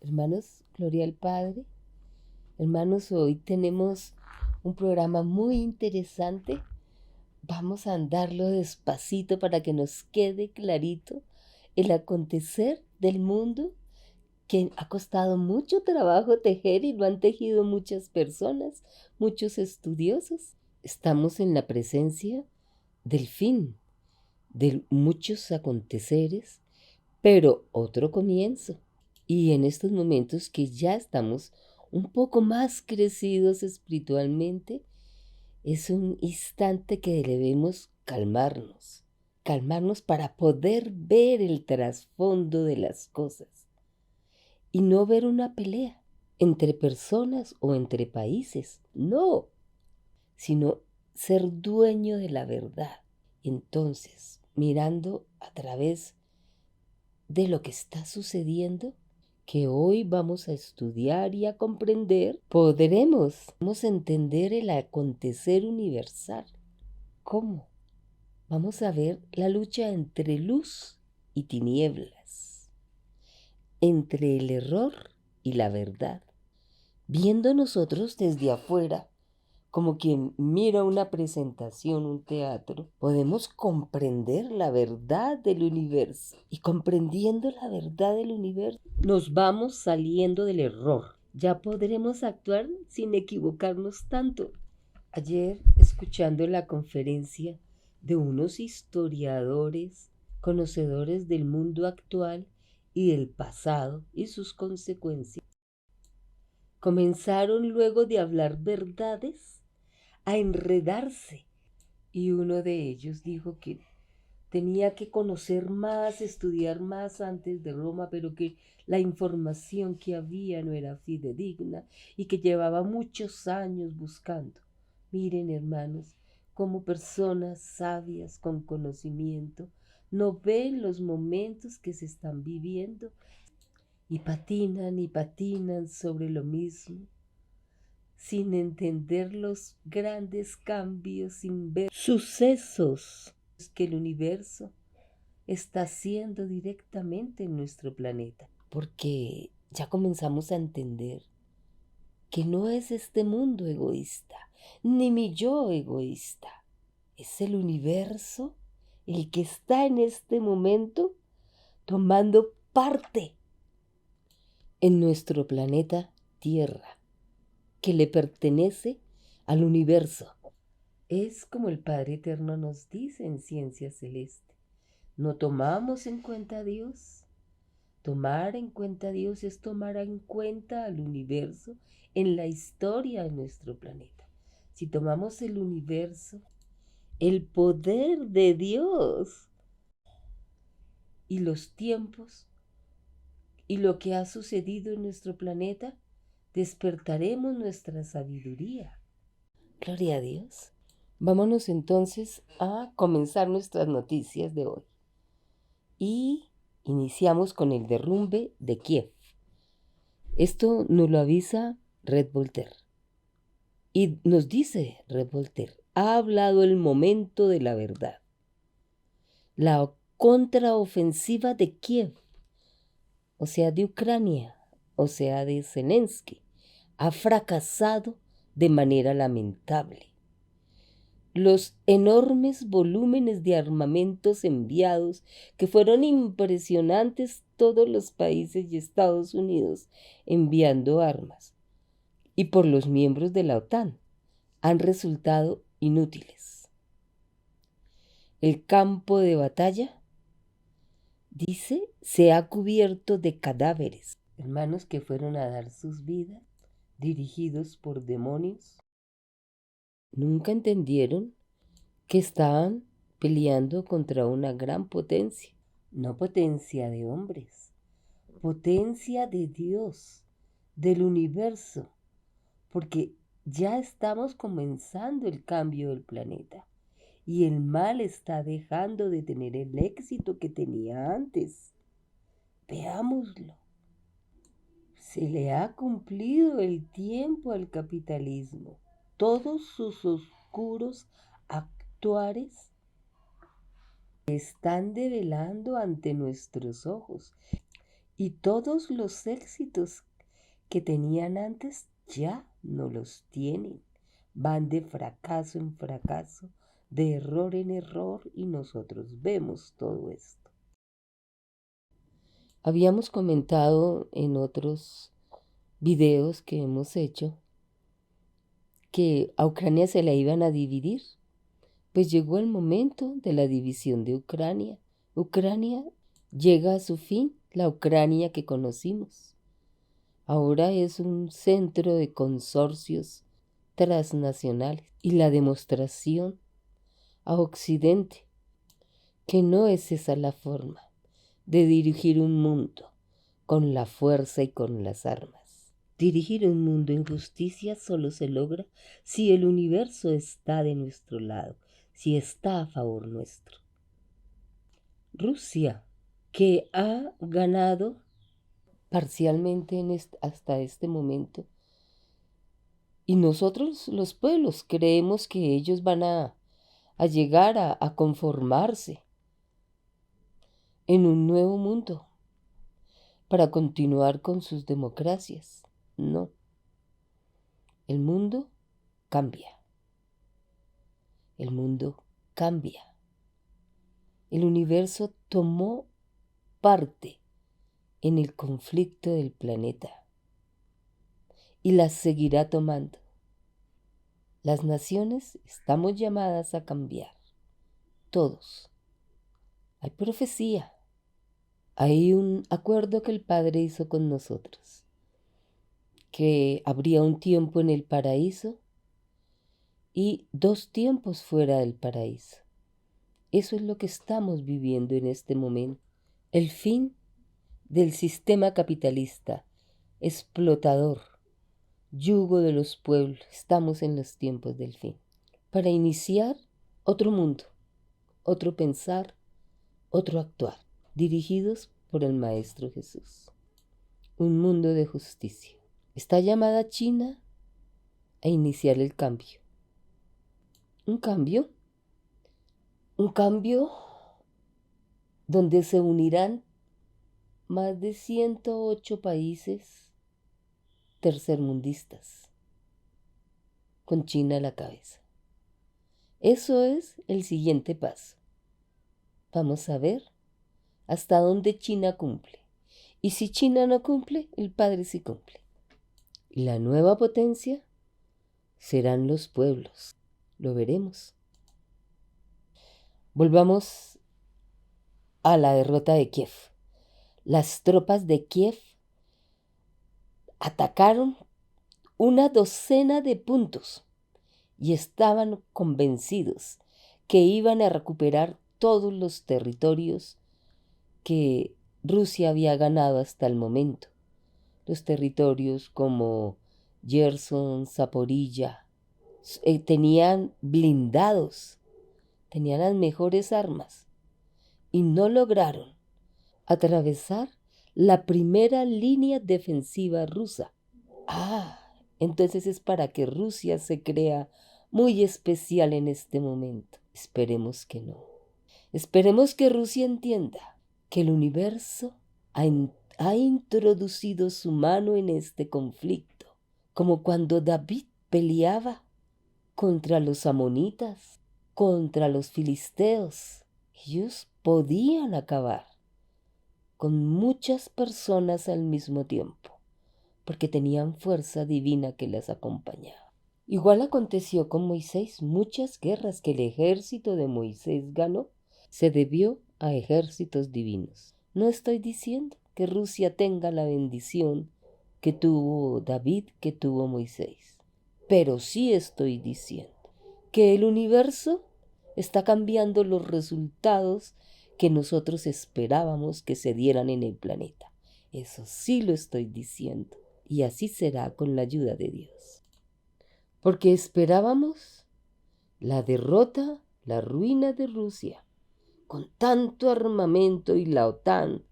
Hermanos, gloria al Padre. Hermanos, hoy tenemos un programa muy interesante. Vamos a andarlo despacito para que nos quede clarito el acontecer del mundo que ha costado mucho trabajo tejer y lo han tejido muchas personas, muchos estudiosos. Estamos en la presencia del fin, de muchos aconteceres, pero otro comienzo. Y en estos momentos que ya estamos un poco más crecidos espiritualmente, es un instante que debemos calmarnos para poder ver el trasfondo de las cosas y no ver una pelea entre personas o entre países, no, sino ser dueño de la verdad. Entonces, mirando a través de lo que está sucediendo, que hoy vamos a estudiar y a comprender, podremos entender el acontecer universal. ¿Cómo? Vamos a ver la lucha entre luz y tinieblas, entre el error y la verdad, viendo nosotros desde afuera, como quien mira una presentación, un teatro, podemos comprender la verdad del universo. Y comprendiendo la verdad del universo, nos vamos saliendo del error. Ya podremos actuar sin equivocarnos tanto. Ayer, escuchando la conferencia de unos historiadores, conocedores del mundo actual y del pasado y sus consecuencias, comenzaron luego de hablar verdades a enredarse. Y uno de ellos dijo que tenía que conocer más, estudiar más antes de Roma, pero que la información que había no era fidedigna y que llevaba muchos años buscando. Miren, hermanos, como personas sabias con conocimiento no ven los momentos que se están viviendo y patinan sobre lo mismo sin entender los grandes cambios, sin ver sucesos que el universo está haciendo directamente en nuestro planeta. Porque ya comenzamos a entender que no es este mundo egoísta, ni mi yo egoísta. Es el universo el que está en este momento tomando parte en nuestro planeta Tierra, que le pertenece al universo. Es como el Padre Eterno nos dice en Ciencia Celeste. No tomamos en cuenta a Dios. Tomar en cuenta a Dios es tomar en cuenta al universo en la historia de nuestro planeta. Si tomamos el universo, el poder de Dios y los tiempos y lo que ha sucedido en nuestro planeta, despertaremos nuestra sabiduría. Gloria a Dios. Vámonos entonces a comenzar nuestras noticias de hoy. Y iniciamos con el derrumbe de Kiev. Esto nos lo avisa Red Voltaire. Y nos dice Red Voltaire, ha hablado el momento de la verdad. La contraofensiva de Kiev, o sea, de Ucrania, o sea, de Zelensky, ha fracasado de manera lamentable. Los enormes volúmenes de armamentos enviados, que fueron impresionantes, todos los países y Estados Unidos enviando armas, y por los miembros de la OTAN, han resultado inútiles. El campo de batalla, dice, se ha cubierto de cadáveres, hermanos que fueron a dar sus vidas, dirigidos por demonios. Nunca entendieron que estaban peleando contra una gran potencia, no potencia de hombres, potencia de Dios, del universo, porque ya estamos comenzando el cambio del planeta y el mal está dejando de tener el éxito que tenía antes. Veámoslo. Se le ha cumplido el tiempo al capitalismo. Todos sus oscuros actuares están develando ante nuestros ojos Y todos los éxitos que tenían antes ya no los tienen. Van de fracaso en fracaso, de error en error, y nosotros vemos todo esto. Habíamos comentado en otros videos que hemos hecho que a Ucrania se la iban a dividir. Pues llegó el momento de la división de Ucrania. Ucrania llega a su fin, la Ucrania que conocimos. Ahora es un centro de consorcios transnacionales y la demostración a Occidente que no es esa la forma de dirigir un mundo con la fuerza y con las armas. Dirigir un mundo en justicia solo se logra si el universo está de nuestro lado, si está a favor nuestro. Rusia, que ha ganado parcialmente hasta este momento, y nosotros los pueblos creemos que ellos van a llegar a conformarse en un nuevo mundo para continuar con sus democracias. No, el mundo cambia, el mundo cambia. El universo tomó parte en el conflicto del planeta y las seguirá tomando. Las naciones estamos llamadas a cambiar, todos. Hay profecía, hay un acuerdo que el Padre hizo con nosotros, que habría un tiempo en el paraíso y 2 tiempos fuera del paraíso. Eso es lo que estamos viviendo en este momento. El fin del sistema capitalista, explotador, yugo de los pueblos. Estamos en los tiempos del fin. Para iniciar otro mundo, otro pensar, otro actuar, dirigidos por el Maestro Jesús. Un mundo de justicia. Está llamada China a iniciar el cambio. Un cambio donde se unirán más de 108 países tercermundistas, con China a la cabeza. Eso es el siguiente paso. Vamos a ver hasta dónde China cumple. Y si China no cumple, el Padre sí cumple. La nueva potencia serán los pueblos. Lo veremos. Volvamos a la derrota de Kiev. Las tropas de Kiev atacaron una docena de puntos y estaban convencidos que iban a recuperar todos los territorios que Rusia había ganado hasta el momento. Los territorios como Gerson, Zaporilla, tenían blindados, tenían las mejores armas y no lograron atravesar la primera línea defensiva rusa. Entonces es para que Rusia se crea muy especial en este momento. Esperemos que no. Esperemos que Rusia entienda que el universo ha introducido su mano en este conflicto, como cuando David peleaba contra los amonitas, contra los filisteos. Ellos podían acabar con muchas personas al mismo tiempo, porque tenían fuerza divina que las acompañaba. Igual aconteció con Moisés. Muchas guerras que el ejército de Moisés ganó se debió a ejércitos divinos. No estoy diciendo que Rusia tenga la bendición que tuvo David, que tuvo Moisés, pero sí estoy diciendo que el universo está cambiando los resultados que nosotros esperábamos que se dieran en el planeta. Eso sí lo estoy diciendo, y así será con la ayuda de Dios. Porque esperábamos la derrota, la ruina de Rusia, con tanto armamento y la OTAN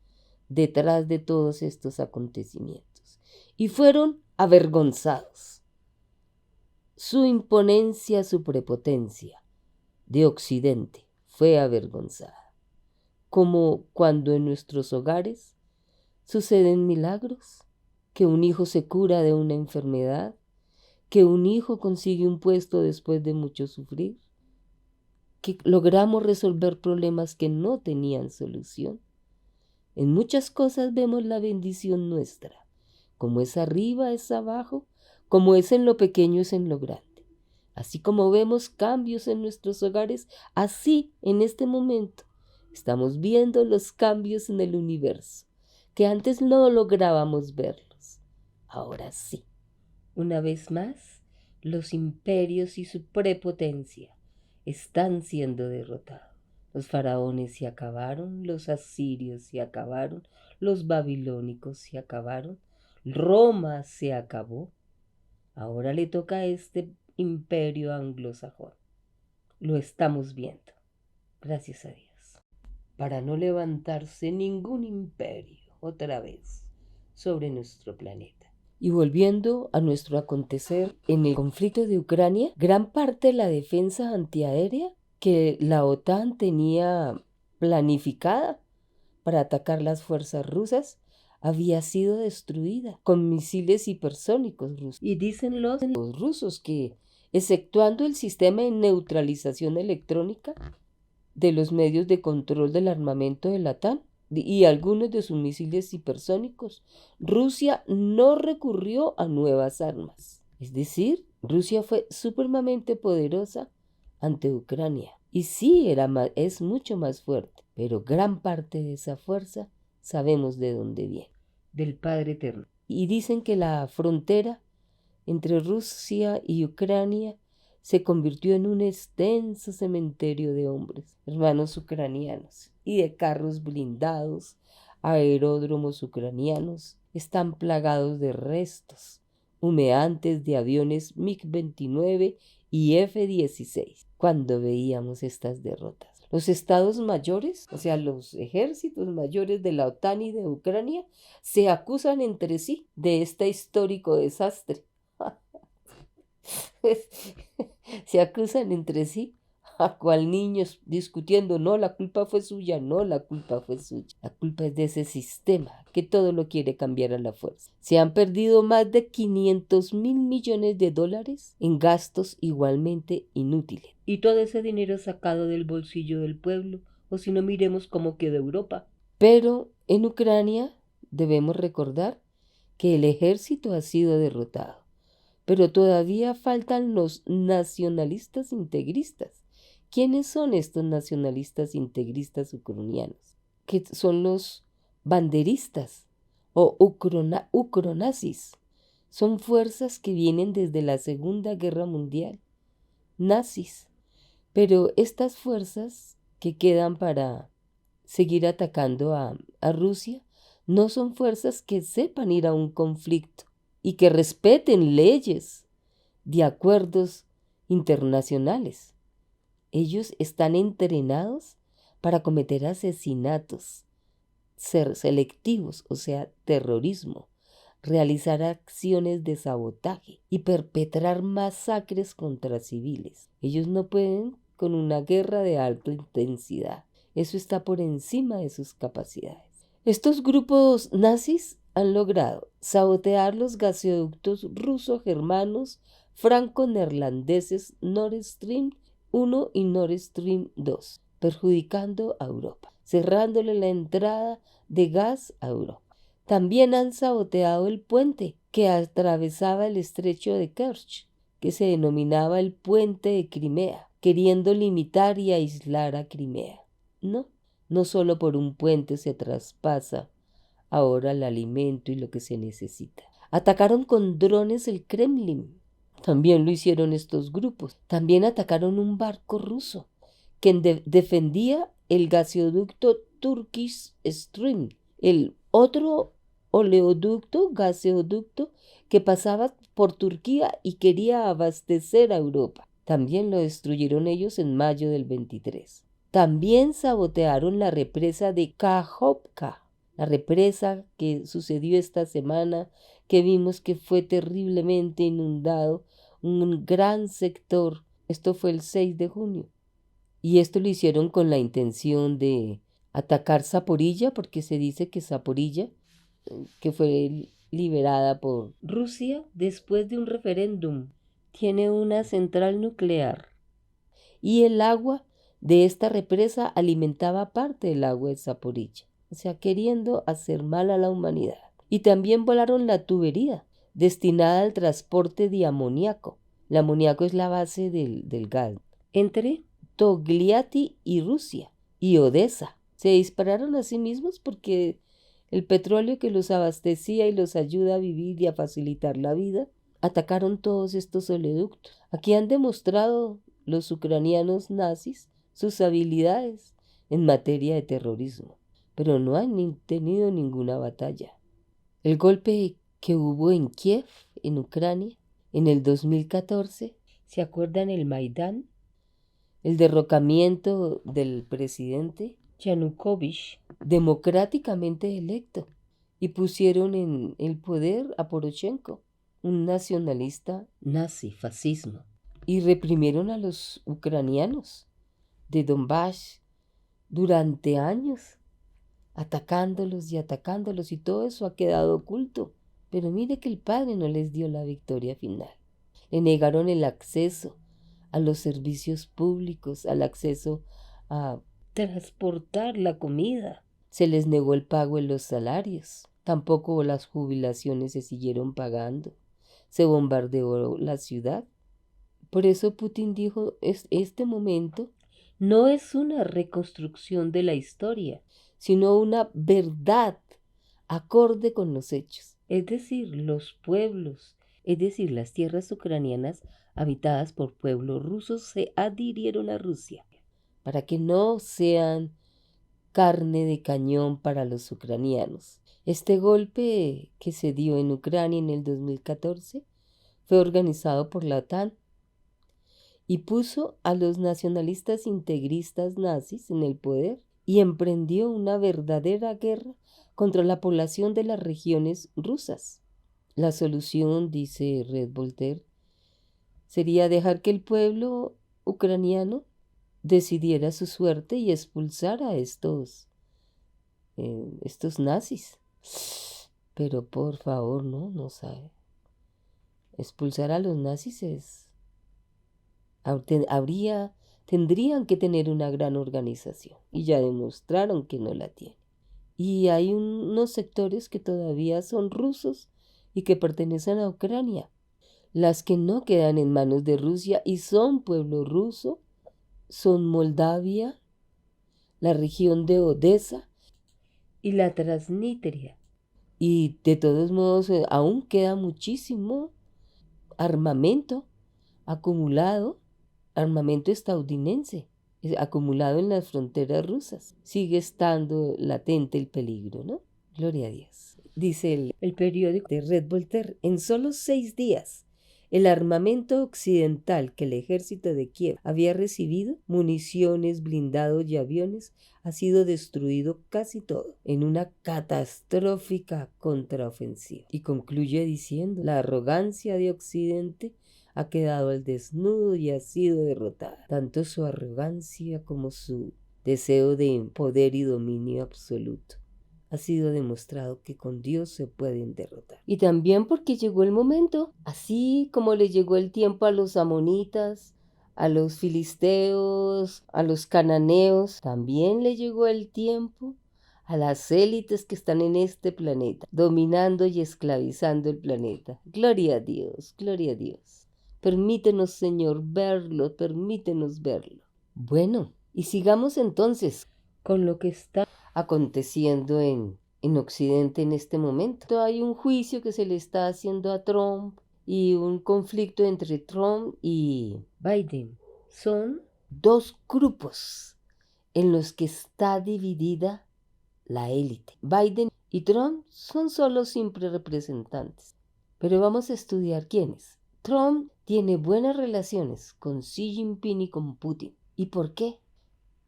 detrás de todos estos acontecimientos. Y fueron avergonzados. Su imponencia, su prepotencia de Occidente fue avergonzada. Como cuando en nuestros hogares suceden milagros, que un hijo se cura de una enfermedad, que un hijo consigue un puesto después de mucho sufrir, que logramos resolver problemas que no tenían solución. En muchas cosas vemos la bendición nuestra, como es arriba es abajo, como es en lo pequeño es en lo grande. Así como vemos cambios en nuestros hogares, así en este momento estamos viendo los cambios en el universo, que antes no lográbamos verlos. Ahora sí. Una vez más, los imperios y su prepotencia están siendo derrotados. Los faraones se acabaron, los asirios se acabaron, los babilónicos se acabaron, Roma se acabó. Ahora le toca a este imperio anglosajón. Lo estamos viendo, gracias a Dios, para no levantarse ningún imperio otra vez sobre nuestro planeta. Y volviendo a nuestro acontecer en el conflicto de Ucrania, gran parte de la defensa antiaérea que la OTAN tenía planificada para atacar las fuerzas rusas había sido destruida con misiles hipersónicos rusos. Y dicen los rusos que, exceptuando el sistema de neutralización electrónica de los medios de control del armamento de la OTAN y algunos de sus misiles hipersónicos, Rusia no recurrió a nuevas armas. Es decir, Rusia fue supremamente poderosa ante Ucrania. Y sí, es mucho más fuerte, pero gran parte de esa fuerza sabemos de dónde viene, del Padre Eterno. Y dicen que la frontera entre Rusia y Ucrania se convirtió en un extenso cementerio de hombres, hermanos ucranianos, y de carros blindados, aeródromos ucranianos, están plagados de restos humeantes de aviones MiG-29 y F-16. Cuando veíamos estas derrotas, los estados mayores, o sea, los ejércitos mayores de la OTAN y de Ucrania, se acusan entre sí de este histórico desastre. Se acusan entre sí, a cual niños discutiendo, no, la culpa fue suya, no, la culpa fue suya. La culpa es de ese sistema que todo lo quiere cambiar a la fuerza. Se han perdido más de 500.000 millones de dólares en gastos igualmente inútiles. Y todo ese dinero sacado del bolsillo del pueblo, o si no, miremos cómo quedó Europa. Pero en Ucrania debemos recordar que el ejército ha sido derrotado. Pero todavía faltan los nacionalistas integristas. ¿Quiénes son estos nacionalistas integristas ucranianos? Que son los banderistas o ucronazis. Son fuerzas que vienen desde la Segunda Guerra Mundial, nazis. Pero estas fuerzas que quedan para seguir atacando a Rusia no son fuerzas que sepan ir a un conflicto y que respeten leyes de acuerdos internacionales. Ellos están entrenados para cometer asesinatos, ser selectivos, o sea, terrorismo, realizar acciones de sabotaje y perpetrar masacres contra civiles. Ellos no pueden con una guerra de alta intensidad. Eso está por encima de sus capacidades. Estos grupos nazis han logrado sabotear los gasoductos ruso-germanos franco-neerlandeses Nord Stream 1 y Nord Stream 2, perjudicando a Europa, cerrándole la entrada de gas a Europa. También han saboteado el puente que atravesaba el estrecho de Kerch, que se denominaba el puente de Crimea, queriendo limitar y aislar a Crimea. No solo por un puente se traspasa ahora el alimento y lo que se necesita. Atacaron con drones el Kremlin. También lo hicieron estos grupos. También atacaron un barco ruso que defendía el gasoducto Turkish Stream, el otro gasoducto que pasaba por Turquía y quería abastecer a Europa. También lo destruyeron ellos en mayo del 23. También sabotearon la represa de Kakhovka, la represa que sucedió esta semana, que vimos que fue terriblemente inundado un gran sector. Esto fue el 6 de junio. Y esto lo hicieron con la intención de atacar Zaporilla, porque se dice que Zaporilla que fue liberada por Rusia después de un referéndum. Tiene una central nuclear y el agua de esta represa alimentaba parte del agua de Zaporilla, o sea, queriendo hacer mal a la humanidad. Y también volaron la tubería destinada al transporte de amoníaco. El amoníaco es la base del gas. Entre Togliatti y Rusia y Odessa se dispararon a sí mismos porque el petróleo que los abastecía y los ayuda a vivir y a facilitar la vida, atacaron todos estos oleoductos. Aquí han demostrado los ucranianos nazis sus habilidades en materia de terrorismo, pero no han tenido ninguna batalla. El golpe que hubo en Kiev, en Ucrania, en el 2014, ¿se acuerdan el Maidán? El derrocamiento del presidente Yanukovych, democráticamente electo, y pusieron en el poder a Poroshenko, un nacionalista nazi, fascismo, y reprimieron a los ucranianos de Donbass durante años, atacándolos y todo eso ha quedado oculto. Pero mire que el padre no les dio la victoria final. Le negaron el acceso a los servicios públicos, al acceso a transportar la comida. Se les negó el pago en los salarios. Tampoco las jubilaciones se siguieron pagando. Se bombardeó la ciudad. Por eso Putin dijo, este momento no es una reconstrucción de la historia, sino una verdad acorde con los hechos. Es decir, los pueblos, es decir, las tierras ucranianas habitadas por pueblos rusos se adhirieron a Rusia para que no sean carne de cañón para los ucranianos. Este golpe que se dio en Ucrania en el 2014 fue organizado por la OTAN y puso a los nacionalistas integristas nazis en el poder y emprendió una verdadera guerra contra la población de las regiones rusas. La solución, dice Red Voltaire, sería dejar que el pueblo ucraniano decidiera su suerte y expulsar a estos nazis. Pero por favor, no sabe. Expulsar a los nazis tendrían que tener una gran organización y ya demostraron que no la tienen. Y hay unos sectores que todavía son rusos y que pertenecen a Ucrania. Las que no quedan en manos de Rusia y son pueblo ruso son Moldavia, la región de Odessa y la Transnistria. Y de todos modos aún queda muchísimo armamento acumulado, armamento estadounidense, acumulado en las fronteras rusas. Sigue estando latente el peligro, ¿no? Gloria a Dios. Dice el periódico de Red Voltaire, en solo 6 días, el armamento occidental que el ejército de Kiev había recibido, municiones, blindados y aviones, ha sido destruido casi todo en una catastrófica contraofensiva. Y concluye diciendo, la arrogancia de Occidente ha quedado al desnudo y ha sido derrotada. Tanto su arrogancia como su deseo de poder y dominio absoluto. Ha sido demostrado que con Dios se pueden derrotar. Y también porque llegó el momento, así como le llegó el tiempo a los amonitas, a los filisteos, a los cananeos, también le llegó el tiempo a las élites que están en este planeta, dominando y esclavizando el planeta. Gloria a Dios, gloria a Dios. Permítenos, Señor, verlo, permítenos verlo. Bueno, y sigamos entonces con lo que está aconteciendo en Occidente en este momento. Hay un juicio que se le está haciendo a Trump y un conflicto entre Trump y Biden. Son 2 grupos en los que está dividida la élite. Biden y Trump son solo simples representantes. Pero vamos a estudiar quiénes. Trump tiene buenas relaciones con Xi Jinping y con Putin. ¿Y por qué?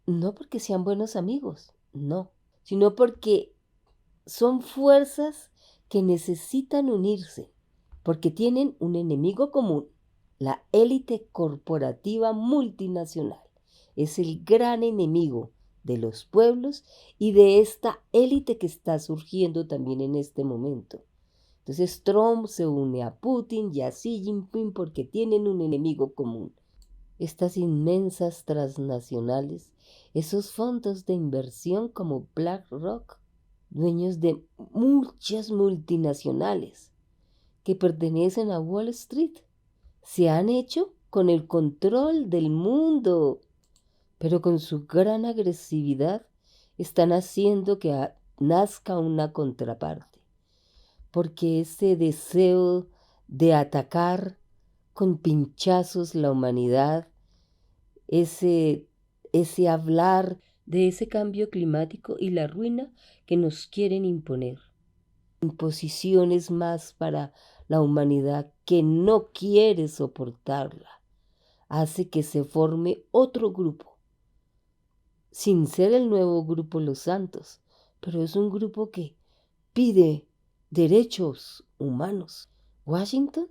No porque sean buenos amigos, no, sino porque son fuerzas que necesitan unirse, porque tienen un enemigo común, la élite corporativa multinacional. Es el gran enemigo de los pueblos y de esta élite que está surgiendo también en este momento. Entonces Trump se une a Putin y a Xi Jinping porque tienen un enemigo común. Estas inmensas transnacionales, esos fondos de inversión como BlackRock, dueños de muchas multinacionales que pertenecen a Wall Street, se han hecho con el control del mundo, pero con su gran agresividad están haciendo que nazca una contraparte, porque ese deseo de atacar con pinchazos la humanidad, ese hablar de ese cambio climático y la ruina que nos quieren imponer. Imposiciones más para la humanidad que no quiere soportarla, hace que se forme otro grupo, sin ser el nuevo grupo Los Santos, pero es un grupo que pide derechos humanos. Washington,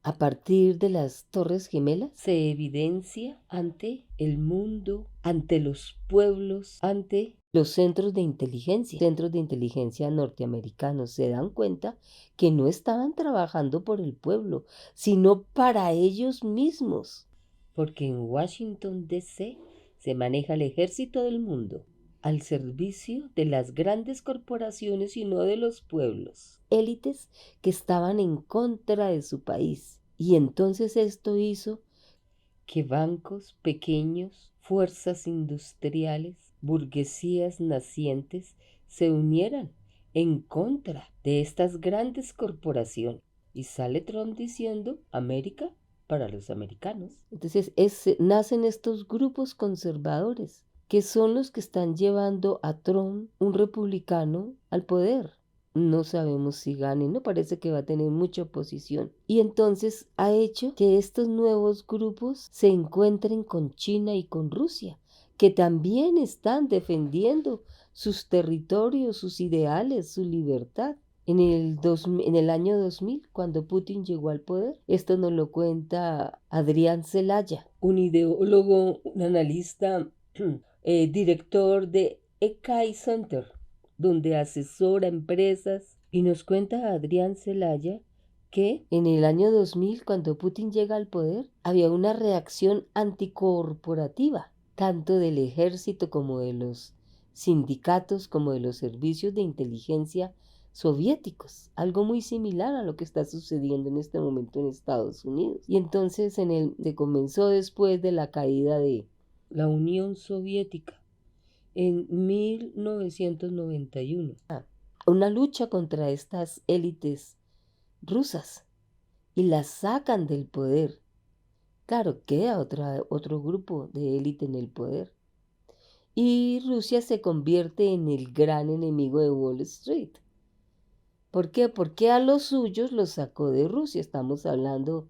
a partir de las Torres Gemelas, se evidencia ante el mundo, ante los pueblos, ante los centros de inteligencia norteamericanos. Se dan cuenta que no estaban trabajando por el pueblo, sino para ellos mismos, porque en Washington, D.C. se maneja el ejército del mundo al servicio de las grandes corporaciones y no de los pueblos, élites que estaban en contra de su país. Y entonces esto hizo que bancos pequeños, fuerzas industriales, burguesías nacientes se unieran en contra de estas grandes corporaciones. Y sale Trump diciendo América para los americanos. Entonces nacen estos grupos conservadores que son los que están llevando a Trump, un republicano, al poder. No sabemos si gane, no parece que va a tener mucha oposición. Y entonces ha hecho que estos nuevos grupos se encuentren con China y con Rusia, que también están defendiendo sus territorios, sus ideales, su libertad. En el año 2000, cuando Putin llegó al poder, esto nos lo cuenta Adrián Celaya, un ideólogo, un analista, director de ECAI Center, donde asesora empresas, y nos cuenta Adrián Celaya que en el año 2000, cuando Putin llega al poder, había una reacción anticorporativa, tanto del ejército como de los sindicatos, como de los servicios de inteligencia soviéticos, algo muy similar a lo que está sucediendo en este momento en Estados Unidos. Y entonces se comenzó después de la caída de la Unión Soviética en 1991. Una lucha contra estas élites rusas y las sacan del poder. Claro, queda otro grupo de élite en el poder. Y Rusia se convierte en el gran enemigo de Wall Street. ¿Por qué? Porque a los suyos los sacó de Rusia. Estamos hablando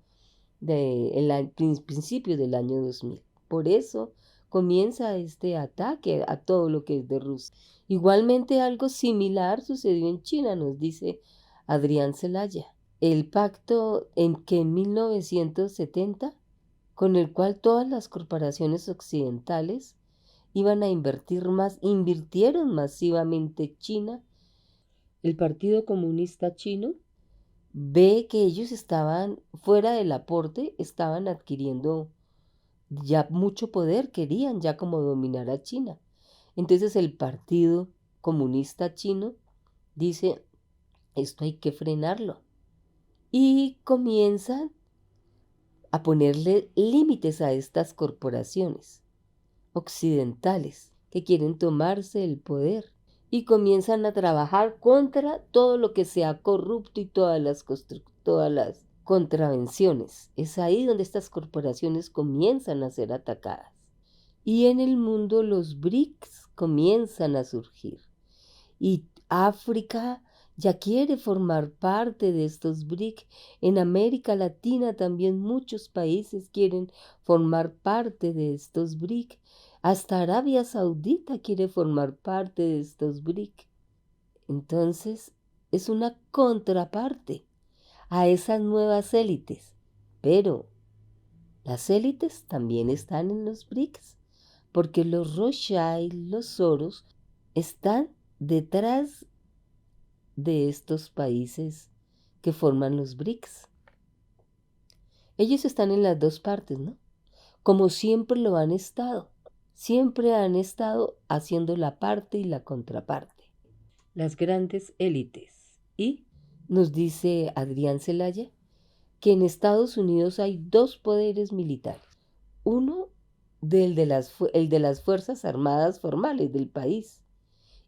del principio del año 2000. Por eso comienza este ataque a todo lo que es de Rusia. Igualmente algo similar sucedió en China, nos dice Adrián Celaya. El pacto en 1970, con el cual todas las corporaciones occidentales iban a invirtieron masivamente China. El Partido Comunista Chino ve que ellos estaban fuera del aporte, estaban adquiriendo ya mucho poder, querían ya como dominar a China. Entonces el Partido Comunista Chino dice, esto hay que frenarlo. Y comienzan a ponerle límites a estas corporaciones occidentales que quieren tomarse el poder. Y comienzan a trabajar contra todo lo que sea corrupto y todas las contravenciones. Es ahí donde estas corporaciones comienzan a ser atacadas. Y en el mundo los BRICS comienzan a surgir. Y África ya quiere formar parte de estos BRICS. En América Latina también muchos países quieren formar parte de estos BRICS. Hasta Arabia Saudita quiere formar parte de estos BRICS. Entonces, es una contraparte a esas nuevas élites. Pero las élites también están en los BRICS, porque los Rothschild, los Soros, están detrás de estos países que forman los BRICS. Ellos están en las dos partes, ¿no? Como siempre lo han estado. Siempre han estado haciendo la parte y la contraparte. Las grandes élites. Y nos dice Adrián Celaya que en Estados Unidos hay dos poderes militares. Uno el de las Fuerzas Armadas formales del país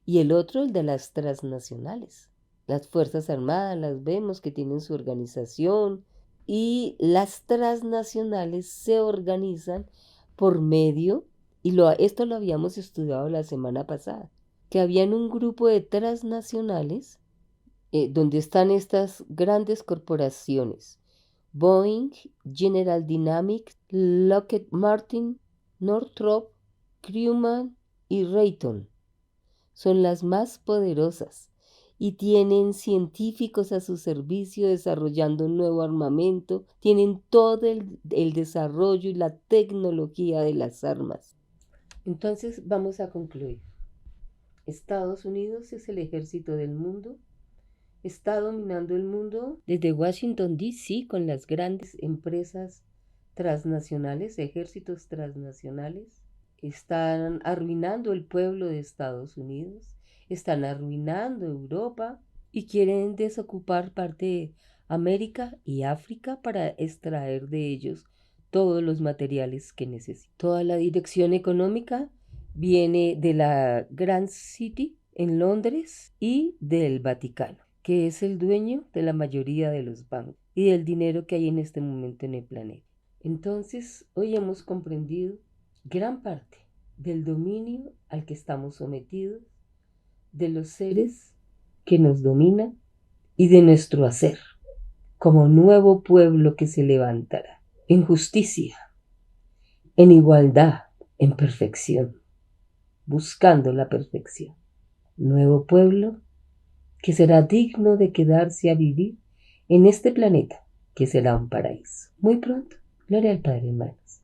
y el otro el de las transnacionales. Las Fuerzas Armadas las vemos que tienen su organización y las transnacionales se organizan por medio, esto lo habíamos estudiado la semana pasada, que habían un grupo de transnacionales donde están estas grandes corporaciones: Boeing, General Dynamics, Lockheed Martin, Northrop Grumman y Raytheon. Son las más poderosas y tienen científicos a su servicio desarrollando un nuevo armamento, tienen todo el desarrollo y la tecnología de las armas. Entonces vamos a concluir. Estados Unidos es el ejército del mundo, está dominando el mundo desde Washington, D.C., con las grandes empresas transnacionales, ejércitos transnacionales. Están arruinando el pueblo de Estados Unidos, están arruinando Europa y quieren desocupar parte de América y África para extraer de ellos todos los materiales que necesitan. Toda la dirección económica viene de la Grand City en Londres y del Vaticano, que es el dueño de la mayoría de los bancos y del dinero que hay en este momento en el planeta. Entonces, hoy hemos comprendido gran parte del dominio al que estamos sometidos, de los seres que nos dominan y de nuestro hacer como nuevo pueblo que se levantará en justicia, en igualdad, en perfección, buscando la perfección. Nuevo pueblo que será digno de quedarse a vivir en este planeta, que será un paraíso. Muy pronto, gloria al Padre, hermanos.